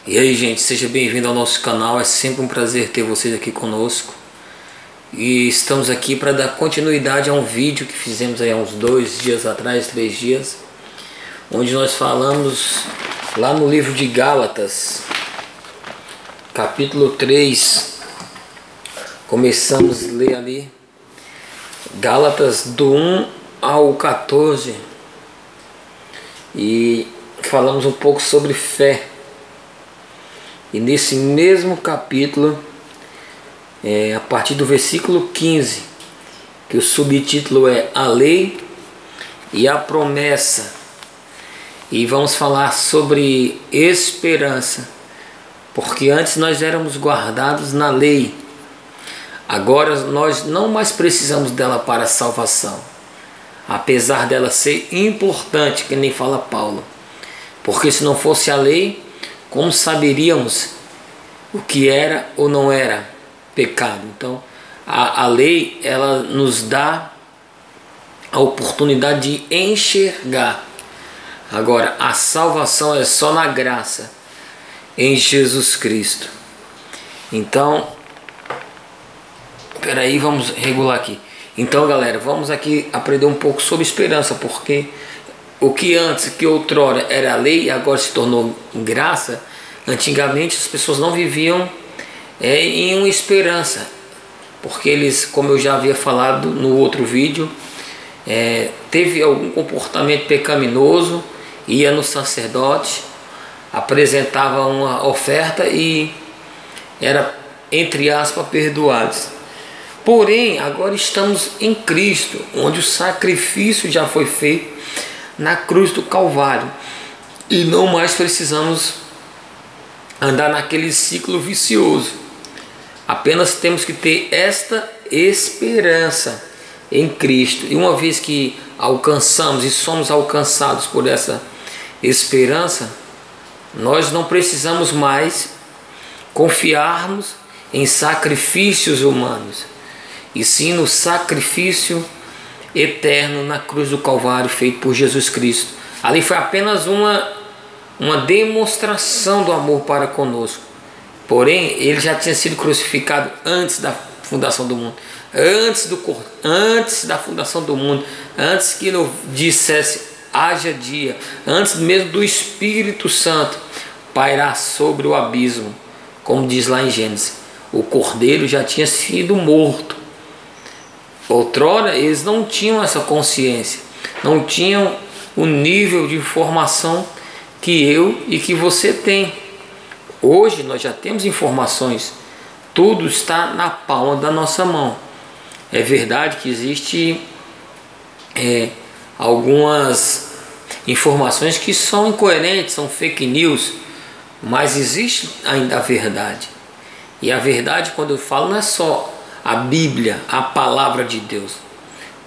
E aí, gente, seja bem-vindo ao nosso canal. É sempre um prazer ter vocês aqui conosco. E estamos aqui para dar continuidade a um vídeo que fizemos aí há uns 2 dias atrás, 3 dias, onde nós falamos lá no livro de Gálatas, capítulo 3. Começamos a ler ali Gálatas do 1 ao 14 e falamos um pouco sobre fé. E nesse mesmo capítulo, a partir do versículo 15, que o subtítulo é A Lei e a Promessa, e vamos falar sobre esperança, porque antes nós éramos guardados na lei, agora nós não mais precisamos dela para a salvação, apesar dela ser importante, que nem fala Paulo, porque se não fosse a lei, como saberíamos o que era ou não era pecado? Então, a lei, ela nos dá a oportunidade de enxergar. Agora, a salvação é só na graça, em Jesus Cristo. Então, peraí, vamos regular aqui. Então, galera, vamos aqui aprender um pouco sobre esperança, porque o que antes, que outrora era a lei, agora se tornou graça. Antigamente as pessoas não viviam em uma esperança, porque eles, como eu já havia falado no outro vídeo, teve algum comportamento pecaminoso, ia no sacerdote, apresentava uma oferta e era, entre aspas, perdoados. Porém, agora estamos em Cristo, onde o sacrifício já foi feito na cruz do Calvário, e não mais precisamos andar naquele ciclo vicioso. Apenas temos que ter esta esperança em Cristo, e uma vez que alcançamos e somos alcançados por essa esperança, nós não precisamos mais confiarmos em sacrifícios humanos, e sim no sacrifício eterno na cruz do Calvário feito por Jesus Cristo. Ali foi apenas uma demonstração do amor para conosco. Porém, ele já tinha sido crucificado antes da fundação do mundo, antes da fundação do mundo, antes que não dissesse haja dia, antes mesmo do Espírito Santo pairar sobre o abismo, como diz lá em Gênesis. O cordeiro já tinha sido morto. Outrora eles não tinham essa consciência, não tinham o nível de informação que eu e que você tem. Hoje nós já temos informações, tudo está na palma da nossa mão. É verdade que existe algumas informações que são incoerentes, são fake news, mas existe ainda a verdade. E a verdade, quando eu falo, não é só a Bíblia, a palavra de Deus,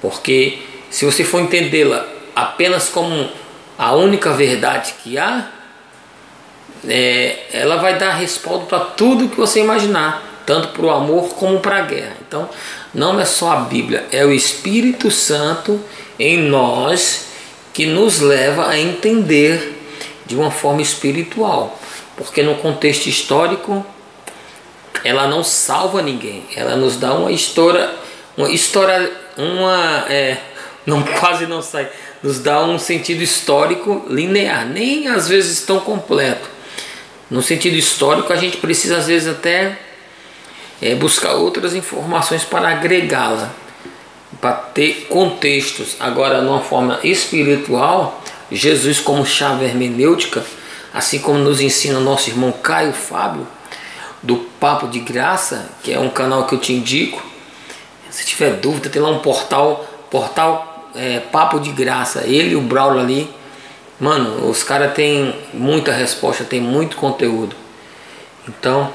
porque se você for entendê-la apenas como a única verdade que há, ela vai dar respaldo para tudo que você imaginar, tanto para o amor como para a guerra. Então não é só a Bíblia, é o Espírito Santo em nós que nos leva a entender de uma forma espiritual, porque no contexto histórico ela não salva ninguém, ela nos dá quase não sai, nos dá um sentido histórico linear, nem às vezes tão completo. No sentido histórico, a gente precisa às vezes até buscar outras informações para agregá-la, para ter contextos. Agora, numa forma espiritual, Jesus, como chave hermenêutica, assim como nos ensina o nosso irmão Caio Fábio, do Papo de Graça, que é um canal que eu te indico. Se tiver dúvida, tem lá um portal Papo de Graça, ele e o Braulio ali, mano, os caras têm muita resposta, tem muito conteúdo. Então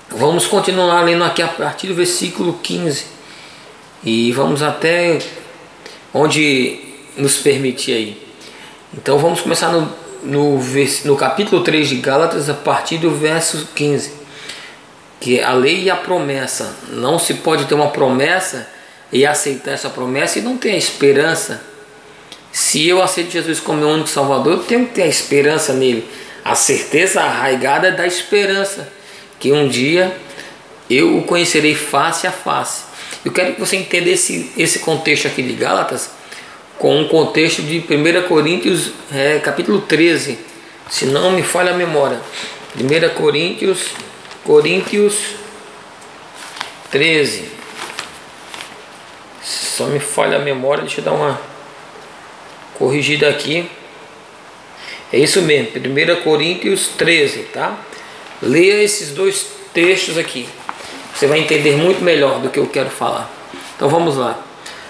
vamos continuar lendo aqui a partir do versículo 15 e vamos até onde nos permitir aí. Então vamos começar no capítulo 3 de Gálatas, a partir do verso 15, que é a lei e a promessa. Não se pode ter uma promessa e aceitar essa promessa e não ter a esperança. Se eu aceito Jesus como meu único Salvador, eu tenho que ter a esperança nele. A certeza arraigada da esperança, que um dia eu o conhecerei face a face. Eu quero que você entenda esse contexto aqui de Gálatas com um contexto de 1 Coríntios capítulo 13, se não me falha a memória. 1 Coríntios 13. Só me falha a memória, deixa eu dar uma corrigida aqui. É isso mesmo, 1 Coríntios 13, tá? Leia esses dois textos aqui. Você vai entender muito melhor do que eu quero falar. Então vamos lá.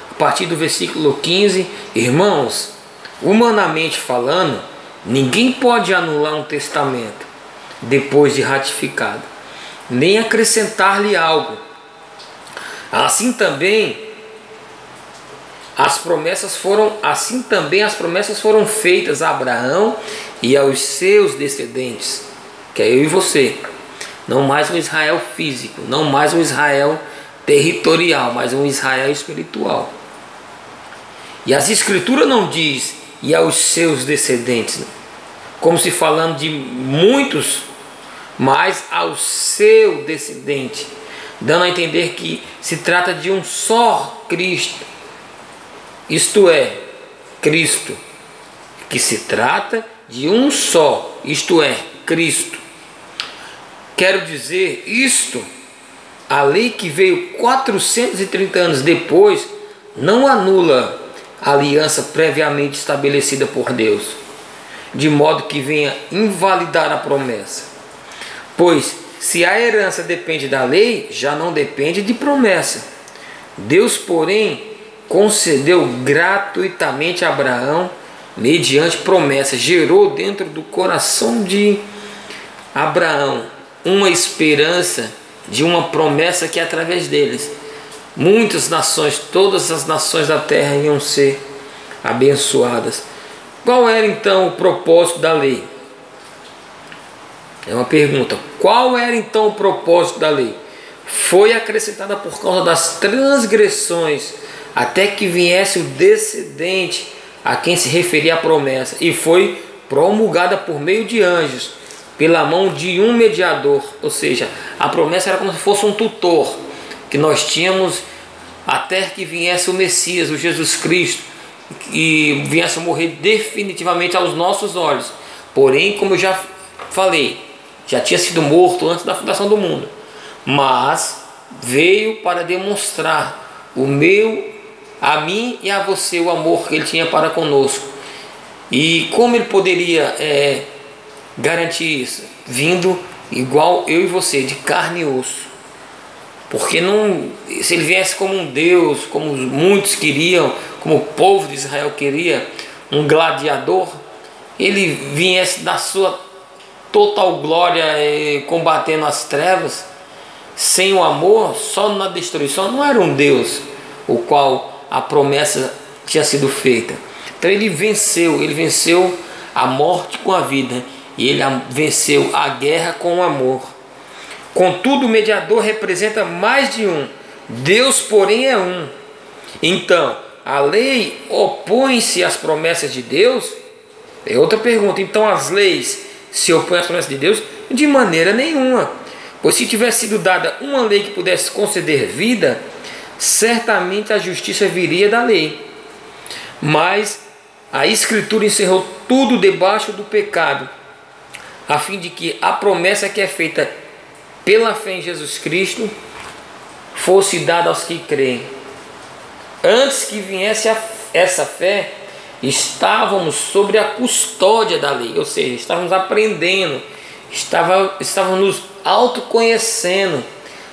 A partir do versículo 15. Irmãos, humanamente falando, ninguém pode anular um testamento depois de ratificado, nem acrescentar-lhe algo. Assim também as promessas foram feitas a Abraão e aos seus descendentes, que é eu e você. Não mais um Israel físico, não mais um Israel territorial, mas um Israel espiritual. E as escrituras não diz e aos seus descendentes, como se falando de muitos, mas ao seu descendente, dando a entender que se trata de um só Cristo, isto é, Cristo, que se trata de um só, isto é, Cristo. Quero dizer isto, a lei que veio 430 anos depois não anula a aliança previamente estabelecida por Deus, de modo que venha invalidar a promessa. Pois se a herança depende da lei, já não depende de promessa. Deus, porém, concedeu gratuitamente a Abraão, mediante promessa, gerou dentro do coração de Abraão uma esperança de uma promessa que através deles muitas nações, todas as nações da terra iam ser abençoadas. Qual era então o propósito da lei? É uma pergunta. Qual era então o propósito da lei? Foi acrescentada por causa das transgressões, até que viesse o descendente a quem se referia a promessa, e foi promulgada por meio de anjos, pela mão de um mediador. Ou seja, a promessa era como se fosse um tutor que nós tínhamos até que viesse o Messias, o Jesus Cristo, e viesse a morrer definitivamente aos nossos olhos. Porém, como eu já falei, já tinha sido morto antes da fundação do mundo, mas veio para demonstrar a mim e a você o amor que ele tinha para conosco. E como ele poderia garantir isso? Vindo igual eu e você, de carne e osso. Porque não, se ele viesse como um Deus, como muitos queriam, como o povo de Israel queria, um gladiador, ele viesse da sua total glória, combatendo as trevas, sem o amor, só na destruição, não era um Deus o qual a promessa tinha sido feita. Então ele venceu a morte com a vida, e ele venceu a guerra com o amor. Contudo, o mediador representa mais de um. Deus, porém, é um. Então, a lei opõe-se às promessas de Deus? É outra pergunta. Então, as leis se opõem às promessas de Deus? De maneira nenhuma. Pois se tivesse sido dada uma lei que pudesse conceder vida, certamente a justiça viria da lei. Mas a Escritura encerrou tudo debaixo do pecado, a fim de que a promessa que é feita pela fé em Jesus Cristo fosse dada aos que creem. Antes que viesse essa fé, estávamos sobre a custódia da lei, ou seja, estávamos aprendendo, estávamos nos autoconhecendo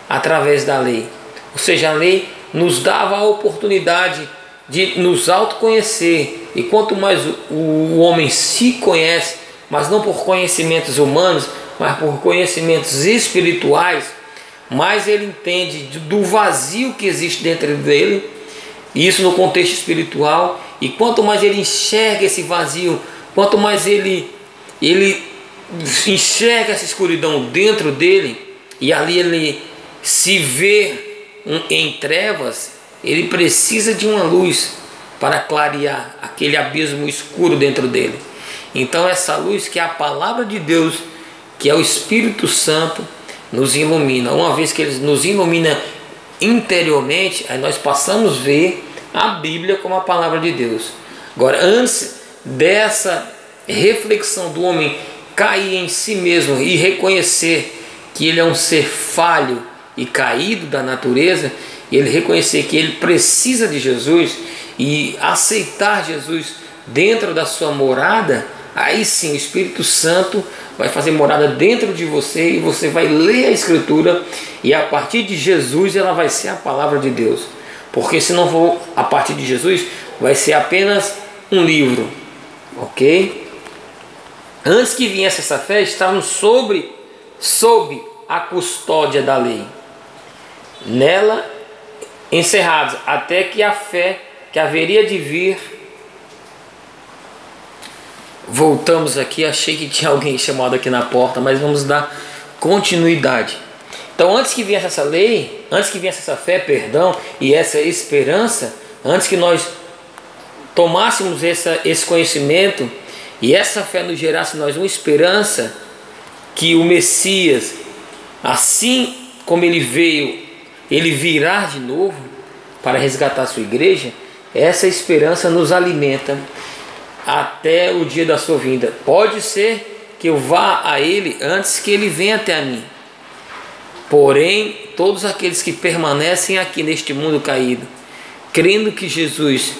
através da lei. Ou seja, a lei nos dava a oportunidade de nos autoconhecer, e quanto mais o homem se conhece, mas não por conhecimentos humanos, mas por conhecimentos espirituais, mais ele entende do vazio que existe dentro dele, isso no contexto espiritual. E quanto mais ele enxerga esse vazio, quanto mais ele enxerga essa escuridão dentro dele, e ali ele se vê em trevas, ele precisa de uma luz para clarear aquele abismo escuro dentro dele. Então essa luz que é a palavra de Deus, que é o Espírito Santo, nos ilumina. Uma vez que ele nos ilumina interiormente, aí nós passamos a ver a Bíblia como a palavra de Deus. Agora, antes dessa reflexão do homem cair em si mesmo e reconhecer que ele é um ser falho e caído da natureza, e ele reconhecer que ele precisa de Jesus e aceitar Jesus dentro da sua morada, aí sim o Espírito Santo vai fazer morada dentro de você e você vai ler a Escritura, e a partir de Jesus ela vai ser a palavra de Deus. Porque se não for a partir de Jesus, vai ser apenas um livro, ok? Antes que viesse essa fé, estávamos sob a custódia da lei, nela encerrados, até que a fé que haveria de vir. Voltamos aqui, achei que tinha alguém chamado aqui na porta, mas vamos dar continuidade. Então, antes que viesse essa lei, antes que viesse essa fé, perdão, e essa esperança, antes que nós tomássemos esse conhecimento e essa fé nos gerasse nós uma esperança que o Messias, assim como ele veio, ele virá de novo para resgatar a sua igreja, essa esperança nos alimenta até o dia da sua vinda. Pode ser que eu vá a ele antes que ele venha até a mim. Porém, todos aqueles que permanecem aqui neste mundo caído, crendo que Jesus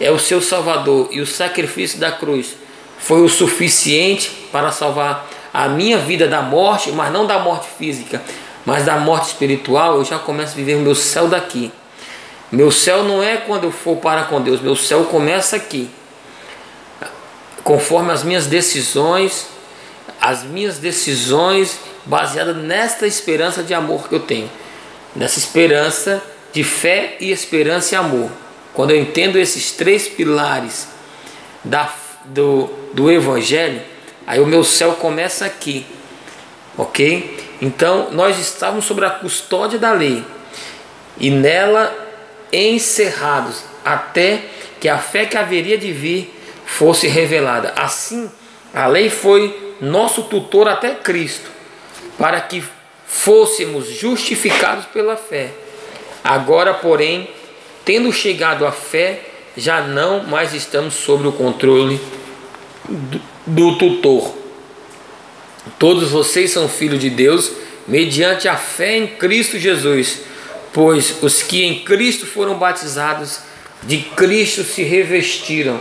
é o seu Salvador e o sacrifício da cruz foi o suficiente para salvar a minha vida da morte, mas não da morte física, mas da morte espiritual, eu já começo a viver o meu céu daqui. Meu céu não é quando eu for para com Deus, meu céu começa aqui, conforme as minhas decisões baseadas nesta esperança de amor que eu tenho, nessa esperança de fé e esperança e amor. Quando eu entendo esses três pilares do Evangelho, aí o meu céu começa aqui, ok? Então nós estávamos sob a custódia da lei e nela encerrados até que a fé que haveria de vir fosse revelada. Assim, a lei foi nosso tutor até Cristo, para que fôssemos justificados pela fé. Agora, porém, tendo chegado à fé, já não mais estamos sob o controle do tutor. Todos vocês são filhos de Deus mediante a fé em Cristo Jesus, pois os que em Cristo foram batizados, de Cristo se revestiram.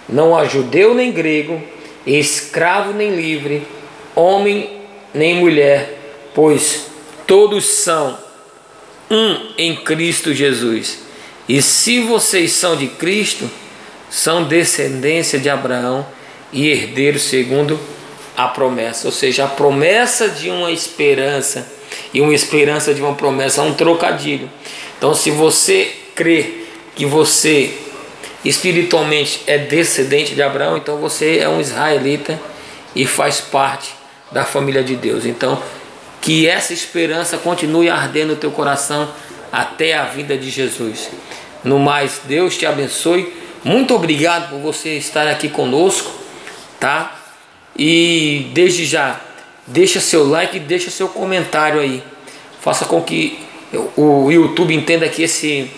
Não há judeu nem grego, escravo nem livre, homem nem mulher, pois todos são um em Cristo Jesus. E se vocês são de Cristo, são descendência de Abraão e herdeiros segundo a promessa. Ou seja, a promessa de uma esperança e uma esperança de uma promessa é um trocadilho. Então, se você crê que você espiritualmente é descendente de Abraão, então você é um israelita e faz parte da família de Deus. Então, que essa esperança continue ardendo no teu coração até a vinda de Jesus. No mais, Deus te abençoe. Muito obrigado por você estar aqui conosco, tá? E desde já, deixa seu like e deixa seu comentário aí. Faça com que o YouTube entenda que esse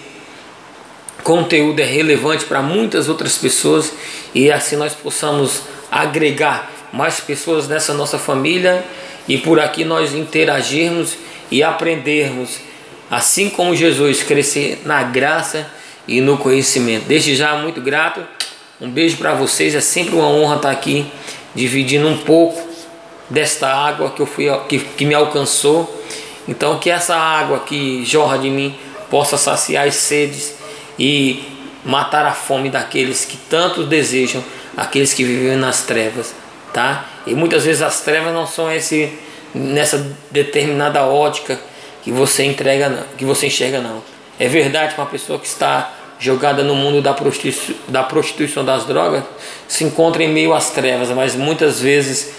conteúdo é relevante para muitas outras pessoas e assim nós possamos agregar mais pessoas nessa nossa família e por aqui nós interagirmos e aprendermos, assim como Jesus, crescer na graça e no conhecimento. Desde já, muito grato. Um beijo para vocês. É sempre uma honra estar aqui dividindo um pouco desta água que me alcançou. Então, que essa água que jorra de mim possa saciar as sedes e matar a fome daqueles que tanto desejam, aqueles que vivem nas trevas, tá? E muitas vezes as trevas não são nessa determinada ótica que você enxerga, não. É verdade que uma pessoa que está jogada no mundo da prostituição, das drogas, se encontra em meio às trevas, mas muitas vezes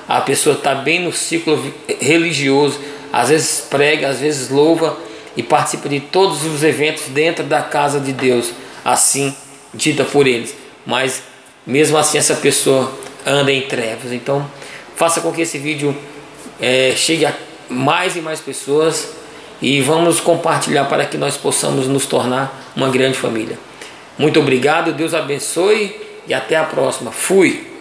a pessoa está bem no ciclo religioso, às vezes prega, às vezes louva e participa de todos os eventos dentro da casa de Deus, assim dita por eles. Mas mesmo assim essa pessoa anda em trevas. Então faça com que esse vídeo chegue a mais e mais pessoas, e vamos compartilhar para que nós possamos nos tornar uma grande família. Muito obrigado, Deus abençoe e até a próxima. Fui!